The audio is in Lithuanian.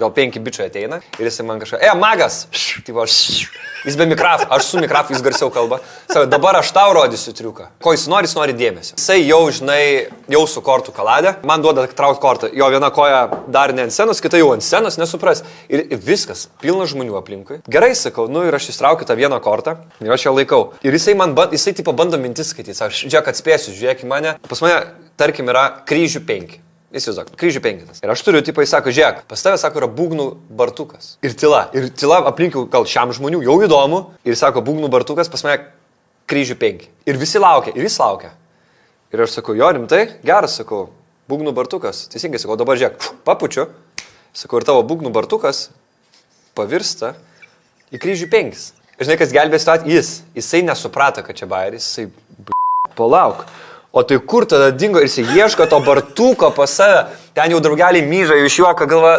gal 5 bičiai ateina ir jis man kažką, magas, tipo, jis be mikrofo, aš su mikrofonu, jis garsiau kalba. Sako, dabar aš tau rodysiu triuką. Ko jis nori dėmesio. Jisai jau, žinai, jau su kortų kaladė, man duoda traukt kortą, jo viena koja dar ne ant scenos, kita jau ant scenos, nesupras. Ir viskas, pilna žmonių aplinkui. Gerai, sakau, ir aš įstraukiu tą vieną kortą ir aš ją laikau. Ir jisai tipo bando mintis skaityti, sako, žiūrėk, atspėsiu, žiūrėk į mane. Pas mane, tarkim, yra kryžių 5. Įsivaizduok, kryžių 5. Ir aš turiu, tipo, jis sako, žiūrėk, pas tavę, sako, yra būgnų bartukas. Ir tyla aplinkiau, gal šiam žmonių jau įdomu. Ir sako, būgnų bartukas, pas mane kryžių 5. Ir visi laukia, ir jis laukia. Ir aš sakau, jo, rimtai, geras, sakau, būgnų bartukas. Teisingai, sakau, dabar žiūrėk, papučiu. Sakau, ir tavo būgnų bartukas pavirsta į kryžių 5. Ir žinai, kas gelbės tą, jisai nesuprato, kad čia bairis, jisai, palauk. O tai kur tada dingo ir jis ieško to bartuko pas save, ten jau draugeliai myža iš juoko, galva,